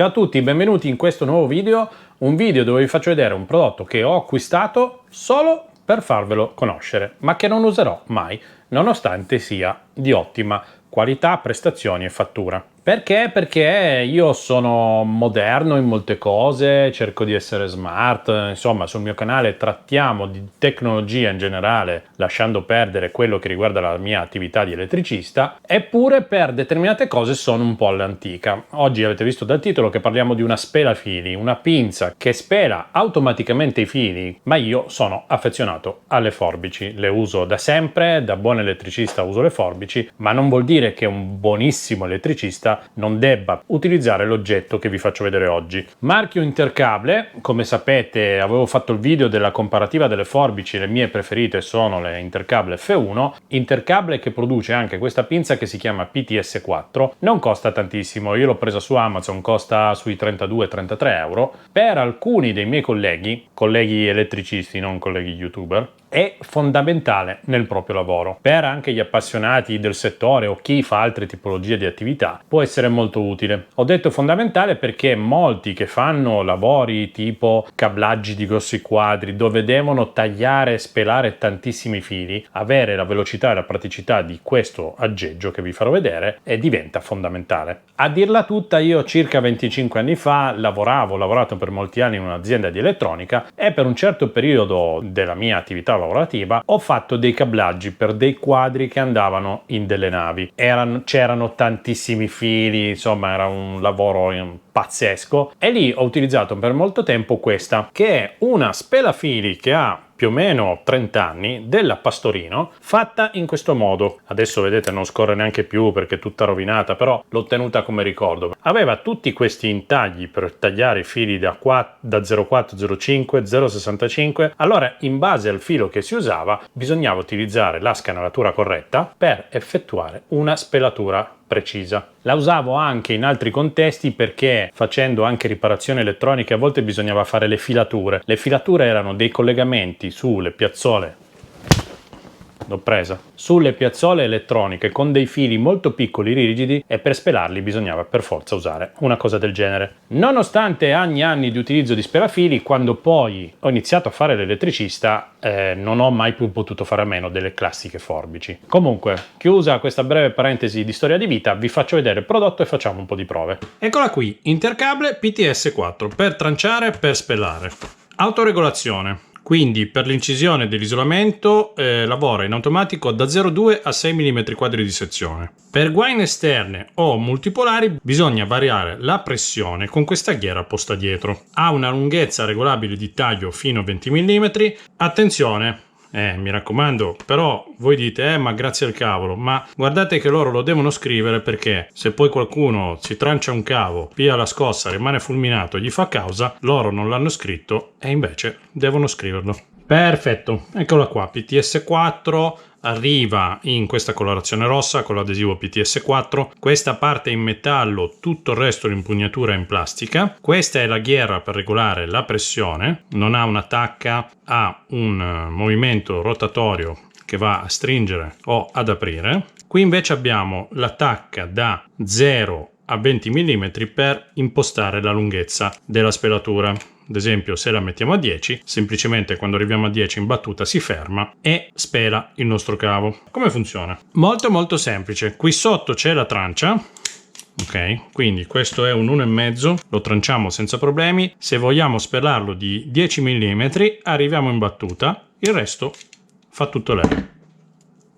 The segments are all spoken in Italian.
Ciao a tutti, benvenuti in questo nuovo video, un video dove vi faccio vedere un prodotto che ho acquistato solo per farvelo conoscere, ma che non userò mai, nonostante sia di ottima qualità, prestazioni e fattura. Perché? Perché io sono moderno in molte cose, cerco di essere smart, insomma sul mio canale trattiamo di tecnologia in generale, lasciando perdere quello che riguarda la mia attività di elettricista, eppure per determinate cose sono un po' all'antica. Oggi avete visto dal titolo che parliamo di una spelafili, una pinza che spela automaticamente i fili, ma io sono affezionato alle forbici, le uso da sempre, da buon elettricista uso le forbici, ma non vuol dire che un buonissimo elettricista non debba utilizzare l'oggetto che vi faccio vedere oggi. Marchio Intercable, come sapete avevo fatto il video della comparativa delle forbici, le mie preferite sono le Intercable F1, Intercable che produce anche questa pinza che si chiama PTS4, non costa tantissimo, io l'ho presa su Amazon, costa sui 32-33 euro, per alcuni dei miei colleghi elettricisti, non colleghi youtuber, è fondamentale nel proprio lavoro. Per anche gli appassionati del settore o chi fa altre tipologie di attività può essere molto utile. Ho detto fondamentale perché molti che fanno lavori tipo cablaggi di grossi quadri dove devono tagliare e spelare tantissimi fili, avere la velocità e la praticità di questo aggeggio che vi farò vedere diventa fondamentale. A dirla tutta, io circa 25 anni fa ho lavorato per molti anni in un'azienda di elettronica e per un certo periodo della mia attività lavorativa ho fatto dei cablaggi per dei quadri che andavano in delle navi. C'erano tantissimi fili, insomma era un lavoro pazzesco e lì ho utilizzato per molto tempo questa che è una spelafili che ha più o meno 30 anni della Pastorino, fatta in questo modo. Adesso vedete non scorre neanche più perché è tutta rovinata, però l'ho tenuta come ricordo. Aveva tutti questi intagli per tagliare i fili da 0,4, 0,5, 0,65. Allora in base al filo che si usava bisognava utilizzare la scanalatura corretta per effettuare una spelatura precisa. La usavo anche in altri contesti perché facendo anche riparazioni elettroniche a volte bisognava fare le filature. Le filature erano dei collegamenti sulle piazzole sulle piazzole elettroniche con dei fili molto piccoli rigidi e per spelarli bisognava per forza usare una cosa del genere. Nonostante anni e anni di utilizzo di spelafili, quando poi ho iniziato a fare l'elettricista non ho mai più potuto fare a meno delle classiche forbici. Comunque, chiusa questa breve parentesi di storia di vita, vi faccio vedere il prodotto e facciamo un po' di prove. Eccola qui, Intercable PTS4 per tranciare, per spellare. Autoregolazione. Quindi per l'incisione dell'isolamento lavora in automatico da 0,2 a 6 mm quadri di sezione. Per guaine esterne o multipolari bisogna variare la pressione con questa ghiera posta dietro. Ha una lunghezza regolabile di taglio fino a 20 mm. Attenzione! Mi raccomando, però voi dite ma grazie al cavolo, ma guardate che loro lo devono scrivere perché se poi qualcuno si trancia un cavo, piglia la scossa, rimane fulminato e gli fa causa, loro non l'hanno scritto e invece devono scriverlo. Perfetto, eccola qua, PTS4, arriva in questa colorazione rossa con l'adesivo PTS4, questa parte in metallo, tutto il resto l'impugnatura è in plastica, questa è la ghiera per regolare la pressione, non ha una tacca, ha un movimento rotatorio che va a stringere o ad aprire, qui invece abbiamo la tacca da 0 a 20 mm per impostare la lunghezza della spelatura. Ad esempio se la mettiamo a 10, semplicemente quando arriviamo a 10 in battuta si ferma e spela il nostro cavo. Come funziona? Molto semplice. Qui sotto c'è la trancia, ok? Quindi questo è un 1,5, lo tranciamo senza problemi. Se vogliamo spelarlo di 10 mm arriviamo in battuta, il resto fa tutto lei.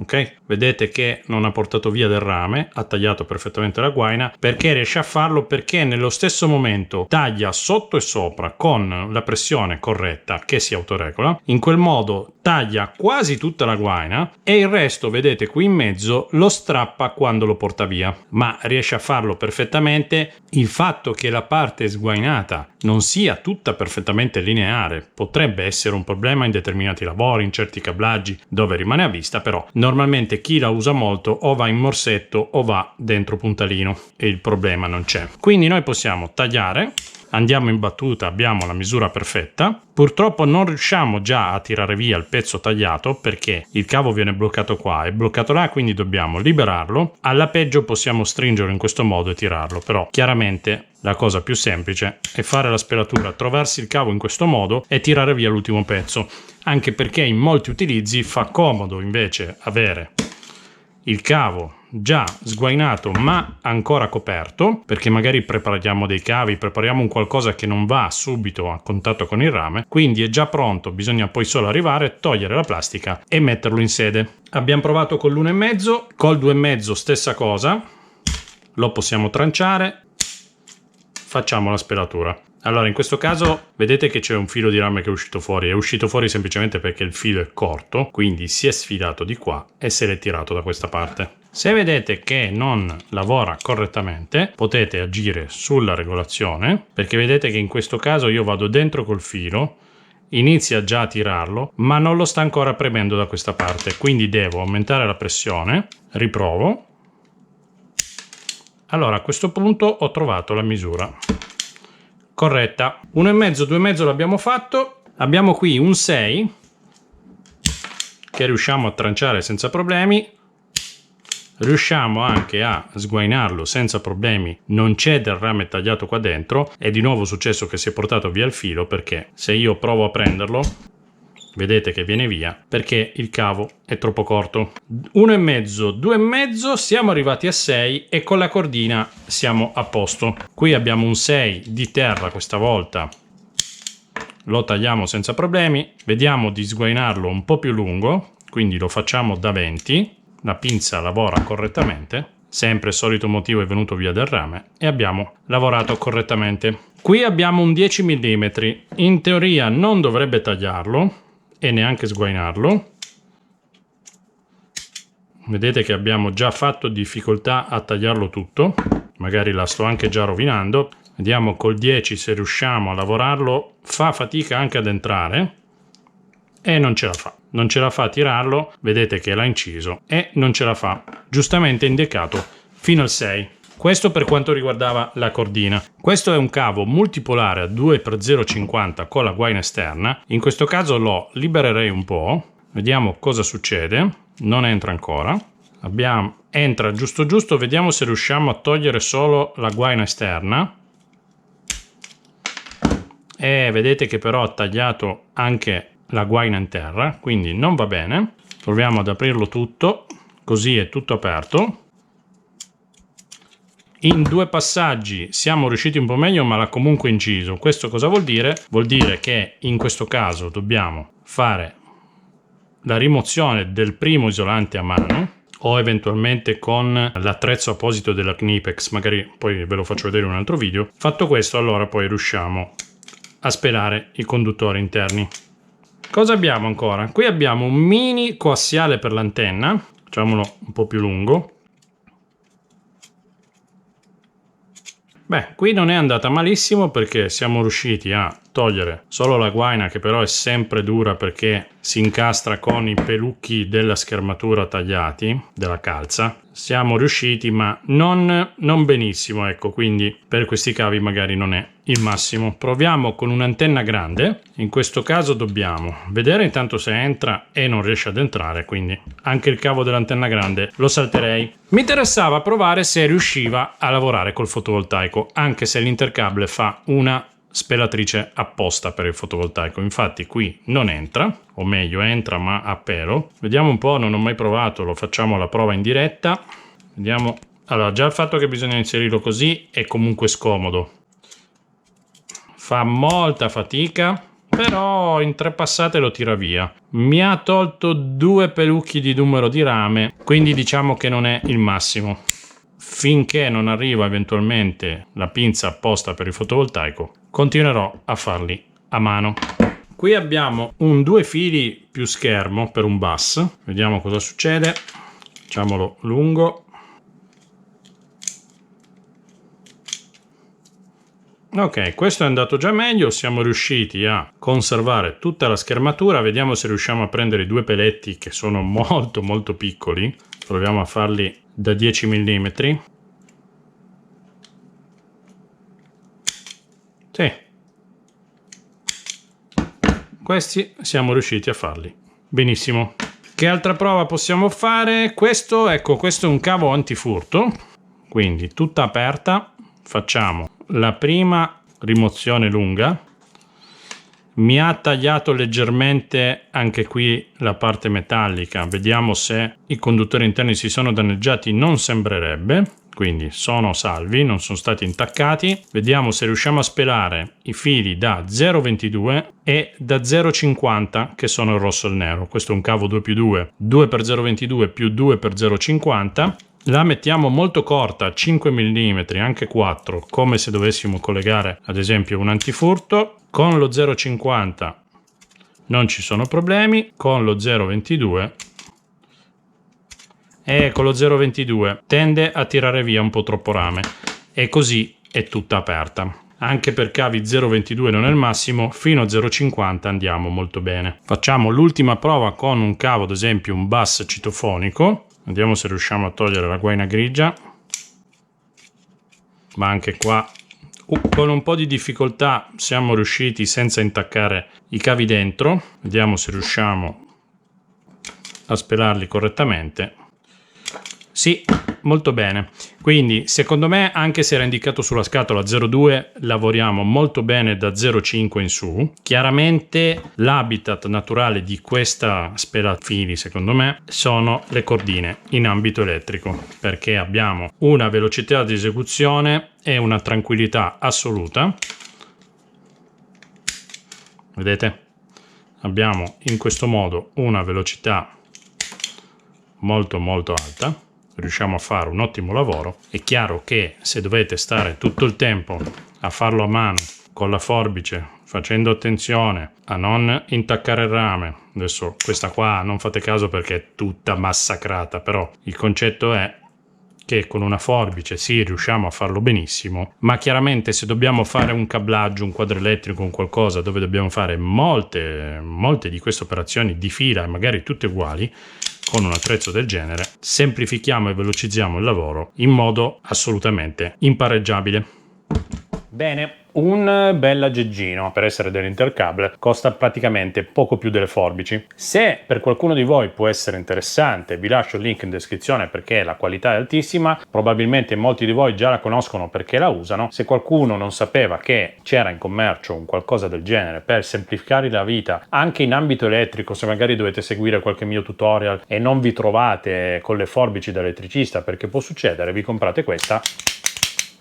Ok? Vedete che non ha portato via del rame, ha tagliato perfettamente la guaina. Perché riesce a farlo? Perché nello stesso momento taglia sotto e sopra con la pressione corretta che si autoregola. In quel modo taglia quasi tutta la guaina e il resto, vedete qui in mezzo, lo strappa quando lo porta via. Ma riesce a farlo perfettamente. Il fatto che la parte sguainata non sia tutta perfettamente lineare potrebbe essere un problema in determinati lavori, in certi cablaggi dove rimane a vista, però normalmente chi la usa molto o va in morsetto o va dentro puntalino e il problema non c'è. Quindi noi possiamo tagliare, andiamo in battuta, abbiamo la misura perfetta. Purtroppo non riusciamo già a tirare via il pezzo tagliato perché il cavo viene bloccato qua e bloccato là, quindi dobbiamo liberarlo. Alla peggio possiamo stringerlo in questo modo e tirarlo, però chiaramente la cosa più semplice è fare la spelatura, trovarsi il cavo in questo modo e tirare via l'ultimo pezzo, anche perché in molti utilizzi fa comodo invece avere il cavo già sguainato ma ancora coperto, perché magari prepariamo dei cavi, prepariamo un qualcosa che non va subito a contatto con il rame, quindi è già pronto, bisogna poi solo arrivare, togliere la plastica e metterlo in sede. Abbiamo provato con l'1,5, col 2,5 stessa cosa, lo possiamo tranciare, facciamo la spelatura. Allora in questo caso vedete che c'è un filo di rame che è uscito fuori semplicemente perché il filo è corto, quindi si è sfilato di qua e se l'è tirato da questa parte. Se vedete che non lavora correttamente potete agire sulla regolazione, perché vedete che in questo caso io vado dentro col filo, inizia già a tirarlo ma non lo sta ancora premendo da questa parte, quindi devo aumentare la pressione, riprovo. Allora a questo punto ho trovato la misura corretta. 1,5, 2,5 l'abbiamo fatto. Abbiamo qui un 6 che riusciamo a tranciare senza problemi. Riusciamo anche a sguainarlo senza problemi, non c'è del rame tagliato qua dentro. È di nuovo successo che si è portato via il filo, perché se io provo a prenderlo vedete che viene via perché il cavo è troppo corto. 1,5, 2,5, siamo arrivati a 6 e con la cordina siamo a posto. Qui abbiamo un 6 di terra questa volta, lo tagliamo senza problemi. Vediamo di sguainarlo un po' più lungo, quindi lo facciamo da 20, la pinza lavora correttamente, sempre il solito motivo, è venuto via del rame e abbiamo lavorato correttamente. Qui abbiamo un 10 mm, in teoria non dovrebbe tagliarlo e neanche sguainarlo. Vedete che abbiamo già fatto difficoltà a tagliarlo tutto, magari la sto anche già rovinando. Vediamo col 10 se riusciamo a lavorarlo, fa fatica anche ad entrare e non ce la fa a tirarlo, vedete che l'ha inciso e non ce la fa, giustamente indicato fino al 6. Questo per quanto riguardava la cordina. Questo è un cavo multipolare a 2x0,50 con la guaina esterna. In questo caso lo libererei un po'. Vediamo cosa succede. Non entra ancora. Entra giusto giusto. Vediamo se riusciamo a togliere solo la guaina esterna. E vedete che però ha tagliato anche la guaina in terra, quindi non va bene. Proviamo ad aprirlo tutto. Così è tutto aperto. In 2 passaggi siamo riusciti un po' meglio, ma l'ha comunque inciso. Questo cosa vuol dire? Vuol dire che in questo caso dobbiamo fare la rimozione del primo isolante a mano o eventualmente con l'attrezzo apposito della Knipex, magari poi ve lo faccio vedere in un altro video. Fatto questo, allora poi riusciamo a spelare i conduttori interni. Cosa abbiamo ancora? Qui abbiamo un mini coassiale per l'antenna, facciamolo un po' più lungo. Beh, qui non è andata malissimo perché siamo riusciti a togliere solo la guaina, che però è sempre dura perché si incastra con i pelucchi della schermatura tagliati, della calza. Siamo riusciti, ma non benissimo, ecco, quindi per questi cavi magari non è il massimo. Proviamo con un'antenna grande. In questo caso dobbiamo vedere intanto se entra e non riesce ad entrare, quindi anche il cavo dell'antenna grande lo salterei. Mi interessava provare se riusciva a lavorare col fotovoltaico, anche se l'intercable fa una spelatrice apposta per il fotovoltaico. Infatti qui non entra, o meglio entra ma a pelo. Vediamo un po', non ho mai provato, lo facciamo la prova in diretta. Vediamo. Allora, già il fatto che bisogna inserirlo così è comunque scomodo, fa molta fatica, però in 3 passate lo tira via. Mi ha tolto 2 pelucchi di numero di rame, quindi diciamo che non è il massimo. Finché non arriva eventualmente la pinza apposta per il fotovoltaico, continuerò a farli a mano. Qui abbiamo un 2 fili più schermo per un bus. Vediamo cosa succede. Facciamolo lungo. Ok, questo è andato già meglio, siamo riusciti a conservare tutta la schermatura. Vediamo se riusciamo a prendere i 2 peletti che sono molto piccoli. Proviamo a farli da 10 mm. Sì. Questi siamo riusciti a farli. Benissimo. Che altra prova possiamo fare? Questo, ecco, questo è un cavo antifurto, quindi tutta aperta. Facciamo la prima rimozione lunga, mi ha tagliato leggermente anche qui la parte metallica, vediamo se i conduttori interni si sono danneggiati, non sembrerebbe, quindi sono salvi, non sono stati intaccati. Vediamo se riusciamo a spelare i fili da 0,22 e da 0,50 che sono il rosso e il nero. Questo è un cavo 2x2, 2x0,22 più 2x0,50. La mettiamo molto corta, 5 mm, anche 4, come se dovessimo collegare ad esempio un antifurto. Con lo 0,50 non ci sono problemi, con lo 0,22 e con lo 0,22 tende a tirare via un po' troppo rame e così è tutta aperta. Anche per cavi 0,22 non è il massimo, fino a 0,50 andiamo molto bene. Facciamo l'ultima prova con un cavo, ad esempio un bus citofonico. Vediamo se riusciamo a togliere la guaina grigia, ma anche qua con un po' di difficoltà siamo riusciti senza intaccare i cavi dentro. Vediamo se riusciamo a spelarli correttamente. Sì, molto bene. Quindi secondo me, anche se era indicato sulla scatola 0,2, lavoriamo molto bene da 0,5 in su. Chiaramente l'habitat naturale di questa spelafili, secondo me, sono le cordine in ambito elettrico, perché abbiamo una velocità di esecuzione e una tranquillità assoluta. Vedete? Abbiamo in questo modo una velocità molto alta. Riusciamo a fare un ottimo lavoro. È chiaro che se dovete stare tutto il tempo a farlo a mano con la forbice, facendo attenzione a non intaccare il rame, adesso questa qua non fate caso perché è tutta massacrata, però il concetto è che con una forbice sì, riusciamo a farlo benissimo, ma chiaramente se dobbiamo fare un cablaggio, un quadro elettrico, un qualcosa dove dobbiamo fare molte di queste operazioni di fila e magari tutte uguali, con un attrezzo del genere, semplifichiamo e velocizziamo il lavoro in modo assolutamente impareggiabile. Bene, un bel aggeggino per essere dell'Intercable costa praticamente poco più delle forbici. Se per qualcuno di voi può essere interessante, vi lascio il link in descrizione perché la qualità è altissima, probabilmente molti di voi già la conoscono perché la usano. Se qualcuno non sapeva che c'era in commercio un qualcosa del genere per semplificare la vita anche in ambito elettrico, se magari dovete seguire qualche mio tutorial e non vi trovate con le forbici da elettricista, perché può succedere, vi comprate questa,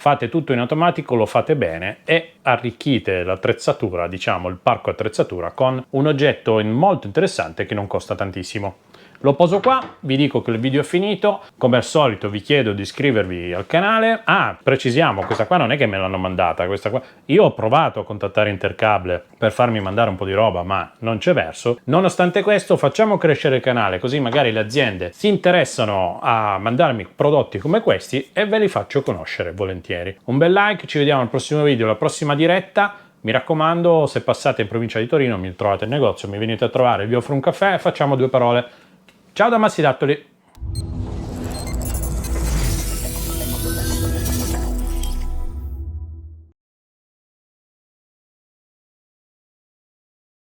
fate tutto in automatico, lo fate bene e arricchite l'attrezzatura, diciamo il parco attrezzatura, con un oggetto molto interessante che non costa tantissimo. Lo poso qua, vi dico che il video è finito, come al solito vi chiedo di iscrivervi al canale. Precisiamo, questa qua non è che me l'hanno mandata, questa qua. Io ho provato a contattare Intercable per farmi mandare un po' di roba, ma non c'è verso. Nonostante questo, facciamo crescere il canale, così magari le aziende si interessano a mandarmi prodotti come questi e ve li faccio conoscere volentieri. Un bel like, ci vediamo al prossimo video, alla prossima diretta. Mi raccomando, se passate in provincia di Torino, mi trovate il negozio, mi venite a trovare, vi offro un caffè e facciamo due parole. Ciao da Massi Dattoli!